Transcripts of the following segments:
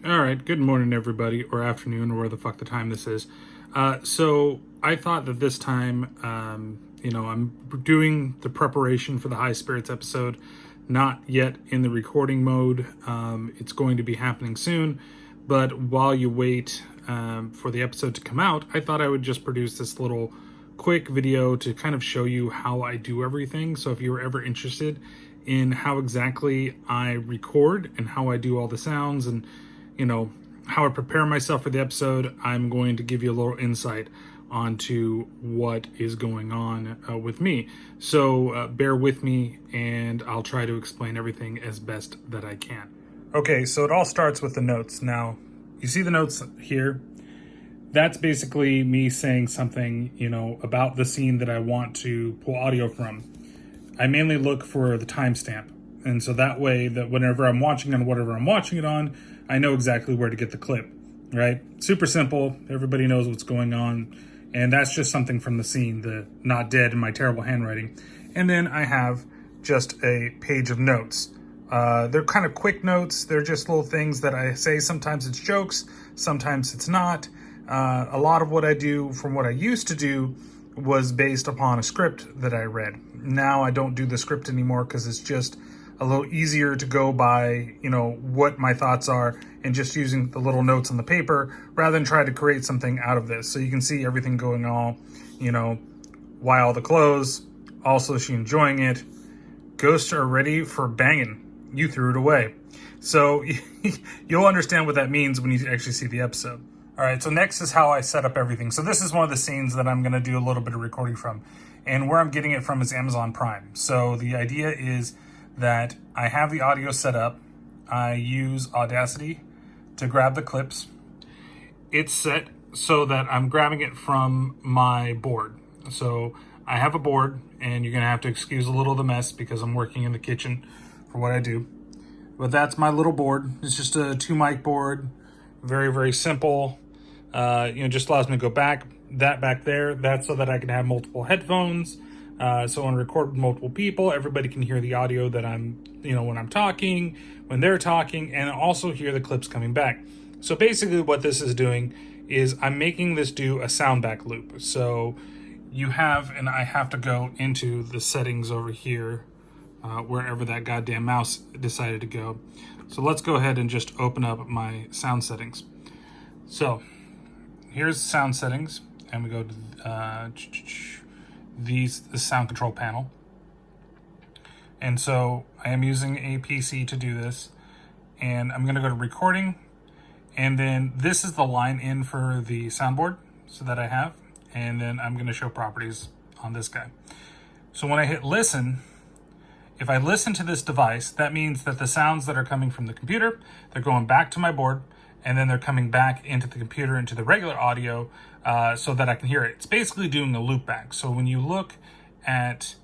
All right, good morning, everybody, or afternoon, or where the fuck the time this is. So I thought that this time, I'm doing the preparation for the High Spirits episode, not yet in the recording mode. It's going to be happening soon, but while you wait for the episode to come out, I thought I would just produce this little quick video to kind of show you how I do everything. So if you were ever interested in how exactly I record and how I do all the sounds and how I prepare myself for the episode, I'm going to give you a little insight onto what is going on with me. So bear with me and I'll try to explain everything as best that I can. Okay, so it all starts with the notes. Now, you see the notes here? That's basically me saying something, about the scene that I want to pull audio from. I mainly look for the timestamp. And so that way that whenever I'm watching on whatever I'm watching it on, I know exactly where to get the clip, right? Super simple. Everybody knows what's going on. And that's just something from the scene, the not dead in my terrible handwriting. And then I have just a page of notes. They're kind of quick notes. They're just little things that I say. Sometimes it's jokes, sometimes it's not. A lot of what I do from what I used to do was based upon a script that I read. Now I don't do the script anymore because it's just a little easier to go by, what my thoughts are and just using the little notes on the paper rather than try to create something out of this. So you can see everything going on, why all the clothes, also she enjoying it. Ghosts are ready for banging. You threw it away. So you'll understand what that means when you actually see the episode. All right, so next is how I set up everything. So this is one of the scenes that I'm going to do a little bit of recording from. And where I'm getting it from is Amazon Prime. So the idea is that I have the audio set up. I use Audacity to grab the clips. It's set so that I'm grabbing it from my board. So I have a board, and you're going to have to excuse a little of the mess because I'm working in the kitchen for what I do. But that's my little board. It's just a 2-mic board. Very, very simple. Just allows me to go back there. That's so that I can have multiple headphones. So when I record with multiple people, everybody can hear the audio that I'm, when I'm talking, when they're talking, and also hear the clips coming back. So basically what this is doing is I'm making this do a soundback loop. So you have, and I have to go into the settings over here, wherever that goddamn mouse decided to go. So let's go ahead and just open up my sound settings. So here's sound settings, and we go to the sound control panel. And so I am using a PC to do this, and I'm going to go to recording, and then this is the line in for the soundboard so that I have, and then I'm going to show properties on this guy. So when I hit listen, if I listen to this device, that means that the sounds that are coming from the computer, they're going back to my board, and then they're coming back into the computer, into the regular audio, so that I can hear it. It's basically doing a loop back. So when you look at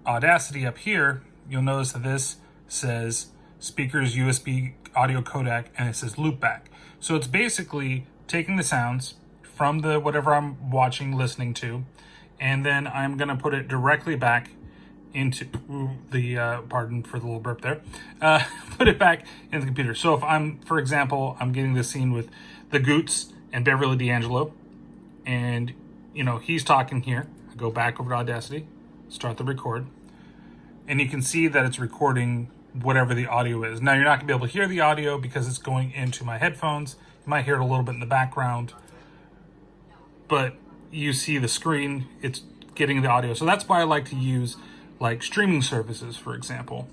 Audacity up here, you'll notice that this says speakers USB audio codec, and it says loop back. So it's basically taking the sounds from the whatever I'm watching, listening to, and then I'm gonna put it directly back into the, pardon for the little burp there, put it back in the computer. So if I'm, for example, I'm getting this scene with the Goots and Beverly D'Angelo, and, he's talking here. I go back over to Audacity, start the record, and you can see that it's recording whatever the audio is. Now, you're not gonna be able to hear the audio because it's going into my headphones. You might hear it a little bit in the background, but you see the screen, it's getting the audio. So that's why I like to use like streaming services, for example,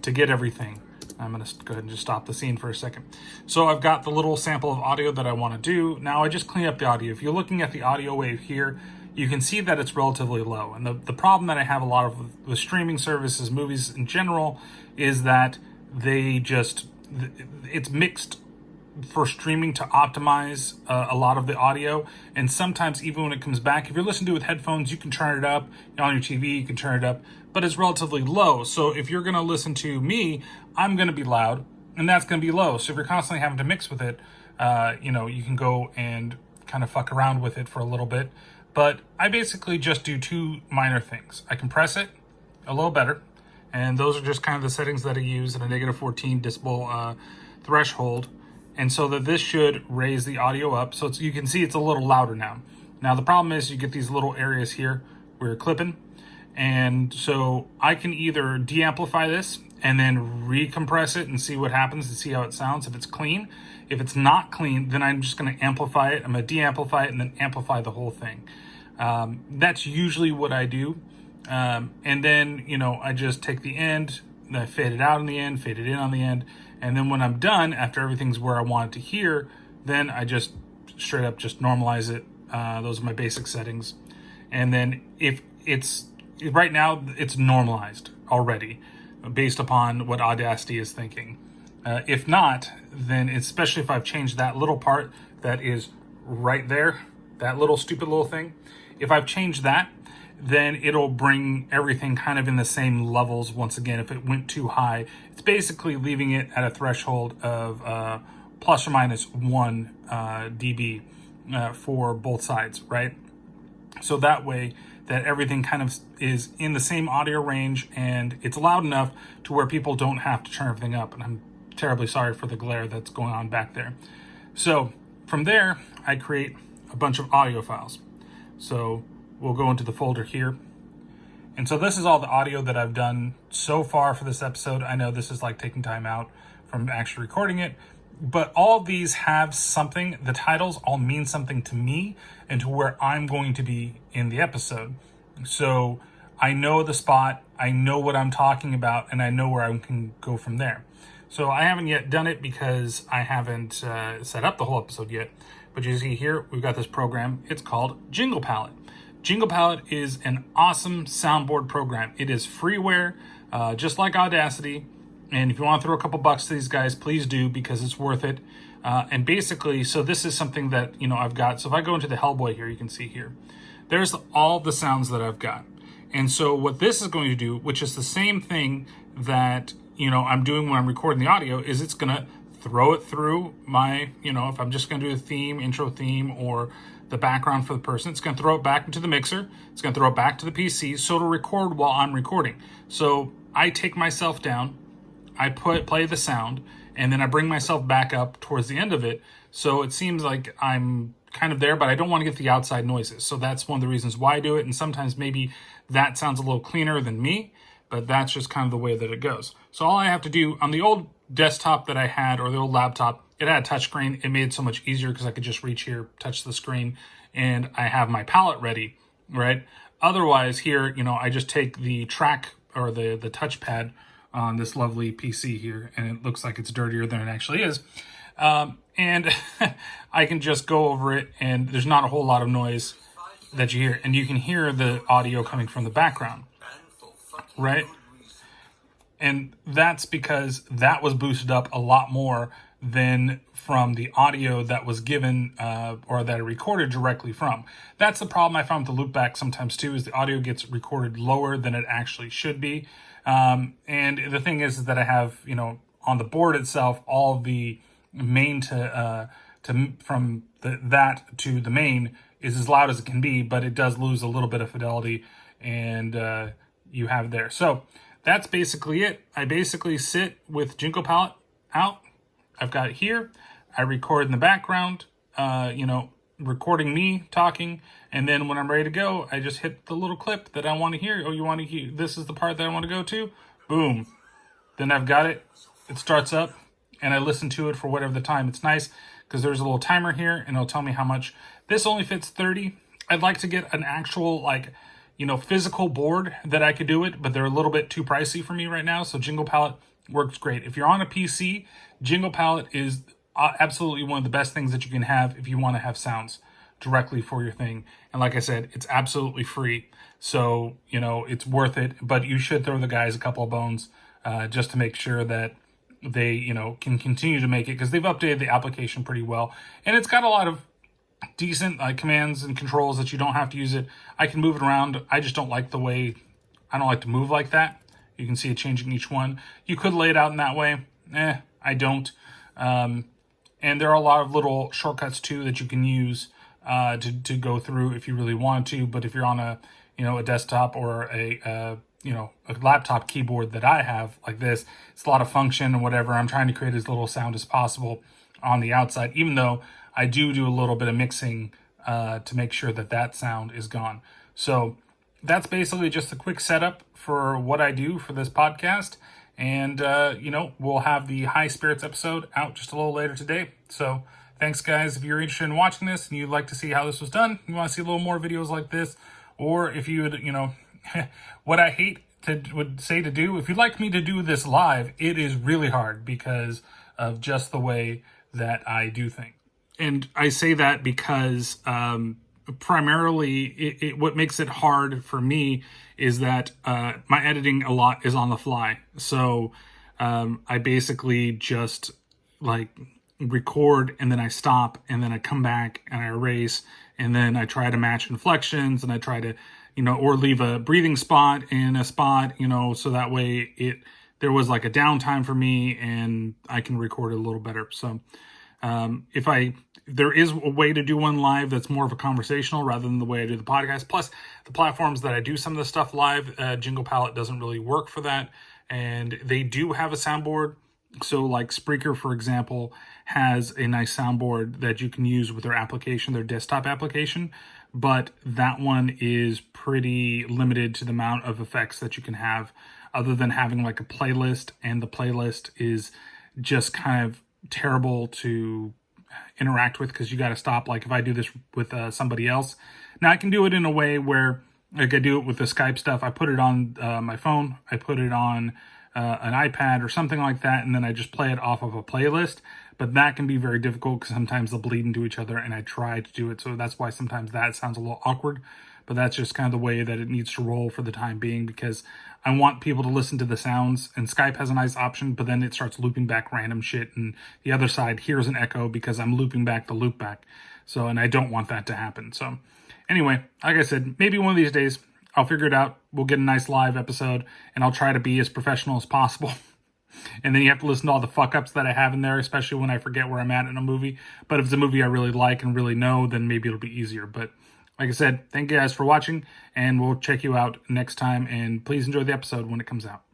to get everything. I'm going to go ahead and just stop the scene for a second. So I've got the little sample of audio that I want to do. Now I just clean up the audio. If you're looking at the audio wave here, you can see that it's relatively low. And the problem that I have a lot of with streaming services, movies in general, is that it's mixed for streaming to optimize a lot of the audio. And sometimes even when it comes back, if you're listening to it with headphones, you can turn it up. On your TV, you can turn it up, but it's relatively low. So if you're going to listen to me, I'm going to be loud, and that's going to be low. So if you're constantly having to mix with it, you can go and kind of fuck around with it for a little bit. But I basically just do 2 minor things. I compress it a little better, and those are just kind of the settings that I use at a -14 decibel threshold, and so that this should raise the audio up. So you can see it's a little louder now. Now the problem is you get these little areas here where you're clipping, and so I can either de-amplify this and then recompress it and see what happens and see how it sounds if it's clean. If it's not clean, then I'm just going to amplify it. I'm going to de-amplify it and then amplify the whole thing. That's usually what I do. And then, you know, I just take the end, and I fade it out in the end, fade it in on the end. And then when I'm done, after everything's where I want it to hear, then I just straight up just normalize it. Those are my basic settings. And then if it's, right now it's normalized already based upon what Audacity is thinking. If not, then especially if I've changed that little part that is right there, that little stupid little thing, if I've changed that, then it'll bring everything kind of in the same levels once again. If it went too high, it's basically leaving it at a threshold of plus or minus 1 dB for both sides, right? So that way that everything kind of is in the same audio range and it's loud enough to where people don't have to turn everything up. And I'm terribly sorry for the glare that's going on back there. So from there, I create a bunch of audio files. So we'll go into the folder here. And so this is all the audio that I've done so far for this episode. I know this is like taking time out from actually recording it, but all these have something. The titles all mean something to me and to where I'm going to be in the episode. So I know the spot, I know what I'm talking about, and I know where I can go from there. So I haven't yet done it because I haven't set up the whole episode yet. But you see here, we've got this program. It's called Jingle Palette. Jingle Palette is an awesome soundboard program. It is freeware, just like Audacity. And if you want to throw a couple bucks to these guys, please do, because it's worth it. And basically, so this is something that, you know, I've got. So if I go into the Hellboy here, you can see here, there's all the sounds that I've got. And so what this is going to do, which is the same thing that, you know, I'm doing when I'm recording the audio, is it's going to throw it through my, you know, if I'm just going to do a theme, intro theme, or the background for the person, it's going to throw it back into the mixer. It's going to throw it back to the PC, so it'll record while I'm recording. So I take myself down, I play the sound, and then I bring myself back up towards the end of it. So it seems like I'm kind of there, but I don't want to get the outside noises. So that's one of the reasons why I do it. And sometimes maybe that sounds a little cleaner than me, but that's just kind of the way that it goes. So all I have to do on the old desktop that I had, or the old laptop, it had a touchscreen. It made it so much easier because I could just reach here, touch the screen, and I have my palette ready, right? Otherwise here, you know, I just take the track or the touchpad on this lovely PC here, and it looks like it's dirtier than it actually is. And I can just go over it, and there's not a whole lot of noise that you hear. And you can hear the audio coming from the background, right? And that's because that was boosted up a lot more than from the audio that was given or that I recorded directly from. That's the problem I found with the loopback sometimes too, is the audio gets recorded lower than it actually should be. And the thing is that I have, you know, on the board itself, all the main from that to the main is as loud as it can be, but it does lose a little bit of fidelity, and you have there. So that's basically it. I basically sit with Jingle Palette out. I've got it here. I record in the background, you know, recording me talking. And then when I'm ready to go, I just hit the little clip that I want to hear. Oh, you want to hear? This is the part that I want to go to. Boom. Then I've got it. It starts up and I listen to it for whatever the time. It's nice because there's a little timer here and it'll tell me how much. This only fits 30. I'd like to get an actual, like, you know, physical board that I could do it, but they're a little bit too pricey for me right now. So Jingle Palette works great. If you're on a PC, Jingle Palette is absolutely one of the best things that you can have if you want to have sounds directly for your thing. And like I said, it's absolutely free. So, you know, it's worth it, but you should throw the guys a couple of bones just to make sure that they, you know, can continue to make it, because they've updated the application pretty well. And it's got a lot of decent commands and controls that you don't have to use it. I can move it around. I just don't like the way, I don't like to move like that. You can see it changing each one. You could lay it out in that way. I don't. And there are a lot of little shortcuts too that you can use to go through if you really want to. But if you're on a, you know, a desktop or a a laptop keyboard that I have like this. It's a lot of function and whatever. I'm trying to create as little sound as possible on the outside, even though I do a little bit of mixing to make sure that sound is gone. So that's basically just a quick setup for what I do for this podcast. And, we'll have the High Spirits episode out just a little later today. So thanks, guys. If you're interested in watching this and you'd like to see how this was done, you want to see a little more videos like this, or if you would, what I would say to do, if you'd like me to do this live, it is really hard because of just the way that I do things. And I say that because primarily what makes it hard for me is that my editing a lot is on the fly. So I basically just like record and then I stop and then I come back and I erase and then I try to match inflections and I try to, or leave a breathing spot in a spot, so that way there was like a downtime for me and I can record it a little better. So there is a way to do one live that's more of a conversational rather than the way I do the podcast. Plus, the platforms that I do some of the stuff live, Jingle Palette doesn't really work for that. And they do have a soundboard. So like Spreaker, for example, has a nice soundboard that you can use with their application, their desktop application. But that one is pretty limited to the amount of effects that you can have other than having like a playlist. And the playlist is just kind of terrible to interact with because you got to stop. Like if I do this with somebody else, now I can do it in a way where like I do it with the Skype stuff. I put it on my phone, I put it on an iPad or something like that, and then I just play it off of a playlist. But that can be very difficult because sometimes they'll bleed into each other, and I try to do it, so that's why sometimes that sounds a little awkward. But that's just kind of the way that it needs to roll for the time being, because I want people to listen to the sounds, and Skype has a nice option, but then it starts looping back random shit, and the other side hears an echo because I'm looping back the loop back. So, and I don't want that to happen. So anyway, like I said, maybe one of these days I'll figure it out. We'll get a nice live episode, and I'll try to be as professional as possible. And then you have to listen to all the fuck-ups that I have in there, especially when I forget where I'm at in a movie. But if it's a movie I really like and really know, then maybe it'll be easier. But like I said, thank you guys for watching, and we'll check you out next time. And please enjoy the episode when it comes out.